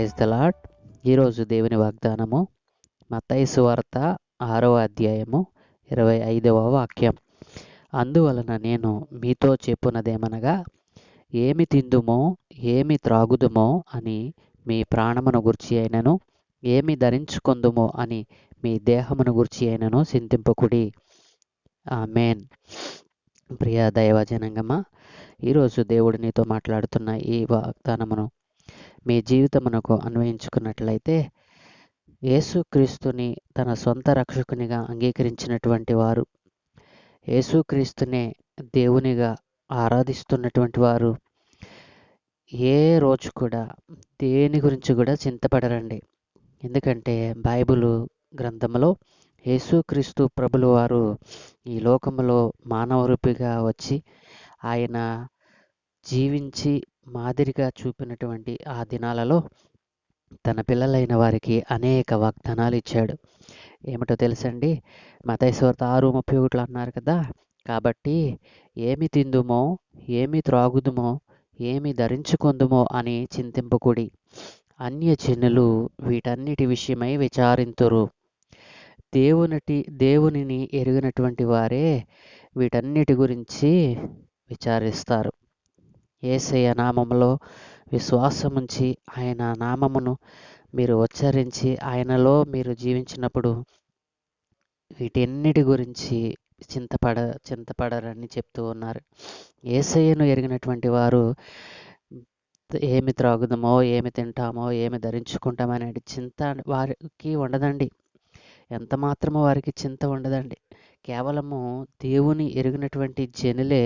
Praise the lord. ఈరోజు దేవుని వాగ్దానము మత్తయి సువార్త 6వ అధ్యాయము 25వ వాక్యం. అందువలన నేను మీతో చెప్పునదేమనగా, ఏమి తిందుమో ఏమి త్రాగుదుమో అని మీ ప్రాణమును గూర్చి అయినను, ఏమి ధరించుకొందుమో అని మీ దేహమును గూర్చి అయినను చింతింపకుడి. ఆమేన్. ప్రియ దైవ జనాంగమా, ఈరోజు దేవుడు నీతో మాట్లాడుతున్న ఈ వాగ్దానమును మీ జీవితమునకు అన్వయించుకున్నట్లయితే, యేసుక్రీస్తుని తన సొంత రక్షకునిగా అంగీకరించినటువంటి వారు, యేసుక్రీస్తునే దేవునిగా ఆరాధిస్తున్నటువంటి వారు ఏ రోజు కూడా దేని గురించి కూడా చింతపడరండి. ఎందుకంటే బైబిలు గ్రంథంలో యేసుక్రీస్తు ప్రభులు వారు ఈ లోకములో మానవ రూపిగా వచ్చి ఆయన జీవించి మాదిరిగా చూపినటువంటి ఆ దినాలలో తన పిల్లలైన వారికి అనేక వాగ్దానాలు ఇచ్చాడు. ఏమిటో తెలుసండి? మత్తయి సువార్త 6:31 అన్నారు కదా, కాబట్టి ఏమి తిందుమో ఏమి త్రాగుదుమో ఏమి ధరించుకొందుమో అని చింతింపకుడి. అన్యజనులు వీటన్నిటి విషయమై విచారింతురు. దేవునిని ఎరిగినటువంటి వారే వీటన్నిటి గురించి విచారిస్తారు. యేసయ్య నామములో విశ్వాసముంచి ఆయన నామమును మీరు ఉచ్చరించి ఆయనలో మీరు జీవించినప్పుడు వీటన్నిటి గురించి చింతపడరని చెప్తూ ఉన్నారు. యేసయ్యను ఎరిగినటువంటి వారు ఏమి త్రాగుదామో ఏమి తింటామో ఏమి ధరించుకుంటామనే చింత వారికి ఉండదండి. ఎంత మాత్రమో వారికి చింత ఉండదండి. కేవలము దేవుని ఎరిగినటువంటి జనులే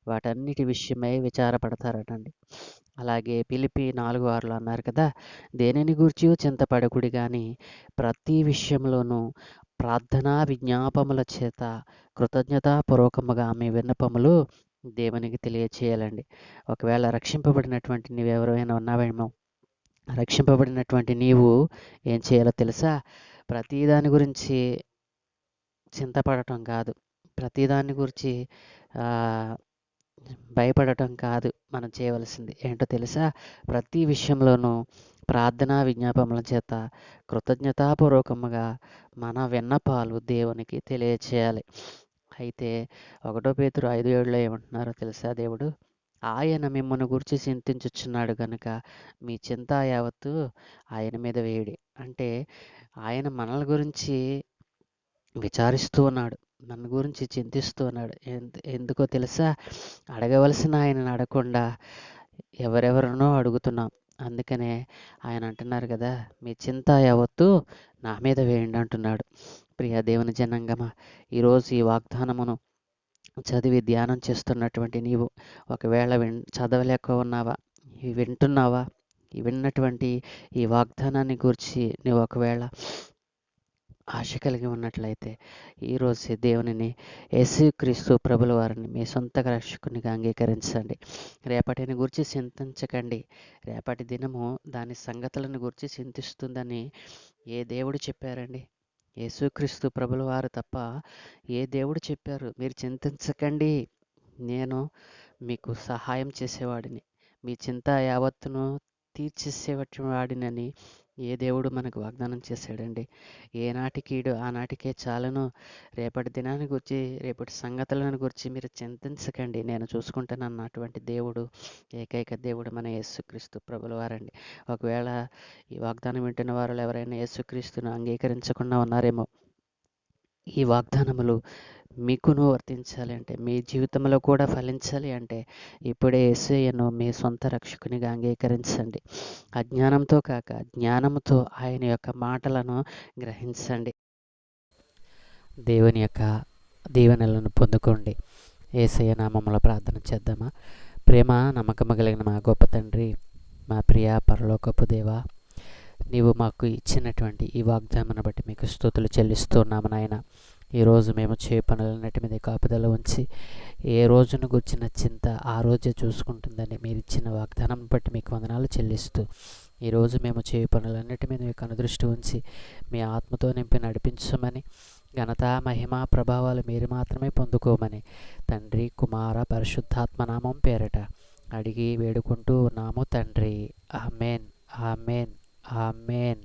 వాటన్నిటి విషయమై విచారపడతారటండి. అలాగే ఫిలిప్పీ 4:6 అన్నారు కదా, దేనిని గూర్చి చింతపడకుడి కానీ ప్రతి విషయంలోనూ ప్రార్థనా విజ్ఞాపముల చేత కృతజ్ఞతాపూర్వకముగా మీ విన్నపములు దేవునికి తెలియచేయాలండి. ఒకవేళ రక్షింపబడినటువంటి నీవెవరైనా ఉన్నావేమో, రక్షింపబడినటువంటి నీవు ఏం చేయాలో తెలుసా? ప్రతిదాని గురించి చింతపడటం కాదు, ప్రతిదాని గురించి భయపడటం కాదు. మనం చేయవలసింది ఏంటో తెలుసా? ప్రతి విషయంలోనూ ప్రార్థనా విజ్ఞాపముల చేత కృతజ్ఞతాపూర్వకముగా మన విన్నపాలు దేవునికి తెలియచేయాలి. అయితే 1 పేతురు 5:7 ఏమంటున్నారో తెలుసా? దేవుడు, ఆయన మిమ్మల్ని గురించి చింతించుచున్నాడు గనుక మీ చింత యావత్తు ఆయన మీద వేయుడి. అంటే ఆయన మనల గురించి విచారిస్తూ ఉన్నాడు, మన గురించి చింతిస్తూ ఉన్నాడు. ఎందుకో తెలుసా? అడగవలసిన ఆయనను అడగకుండా ఎవరెవరినో అడుగుతున్నాం. అందుకనే ఆయన అంటున్నారు కదా, మీ చింత యావత్తు నా మీద వేయండి అంటున్నాడు. ప్రియ దేవుని జనాంగమా, ఈరోజు ఈ వాగ్దానమును చదివి ధ్యానం చేస్తున్నటువంటి నీవు ఒకవేళ చదవలేక ఉన్నావా, వింటున్నావా? విన్నటువంటి ఈ వాగ్దానాన్ని గురించి నువ్వు ఒకవేళ ఆశ కలిగి ఉన్నట్లయితే ఈరోజు దేవునిని యేసుక్రీస్తు ప్రభుల వారిని మీ సొంత రక్షకునిగా అంగీకరించండి. రేపటిని గురించి చింతించకండి. రేపటి దినము దాని సంగతులను గురించి చింతిస్తుందని ఏ దేవుడు చెప్పారండి? యేసుక్రీస్తు ప్రభుల వారు తప్ప ఏ దేవుడు చెప్పారు? మీరు చింతించకండి, నేను మీకు సహాయం చేసేవాడిని, మీ చింత యావత్తును తీర్చేసేవాడినని ఏ దేవుడు మనకు వాగ్దానం చేశాడండి? ఏనాటికీడు ఆనాటికే చాలను. రేపటి దినాన్ని గురించి, రేపటి సంగతులను గురించి మీరు చింతించకండి, నేను చూసుకుంటాను అన్నటువంటి దేవుడు, ఏకైక దేవుడు మన యేసుక్రీస్తు ప్రభుల వారండి. ఒకవేళ ఈ వాగ్దానం వింటున్న వారు ఎవరైనా యేసుక్రీస్తును అంగీకరించకుండా ఉన్నారేమో, ఈ వాగ్దానములు మీకును వర్తించాలి అంటే, మీ జీవితంలో కూడా ఫలించాలి అంటే ఇప్పుడే యేసయ్యను మీ సొంత రక్షకునిగా అంగీకరించండి. అజ్ఞానంతో కాక జ్ఞానంతో ఆయన యొక్క మాటలను గ్రహించండి. దేవుని యొక్క దీవెనలను పొందుకోండి. యేసయ్య నామములో ప్రార్థన చేద్దామా? ప్రేమ నమ్మకము కలిగిన మా గొప్ప తండ్రి, మా ప్రియ పరలోకపు దేవా, నీవు మాకు ఇచ్చినటువంటి ఈ వాగ్దానాన్ని బట్టి మీకు స్తుతులు చెల్లిస్తున్నాము నాయన. ఈరోజు మేము చే పనులన్నిటి మీద కాపుదల ఉంచి ఏ రోజును గుర్చిన చింత ఆ రోజే చూసుకుంటుందని మీరు ఇచ్చిన వాగ్దానం బట్టి మీకు వందనాలు చెల్లిస్తూ, ఈరోజు మేము చే పనులన్నిటి మీద మీకు అనుదృష్టి ఉంచి మీ ఆత్మతో నింపి నడిపించమని, ఘనత మహిమ ప్రభావాలు మీరు మాత్రమే పొందుకోమని తండ్రి కుమార పరిశుద్ధాత్మ నామం పేరట అడిగి వేడుకుంటూ ఉన్నాము తండ్రి. ఆమెన్, ఆమెన్, ఆమేన్.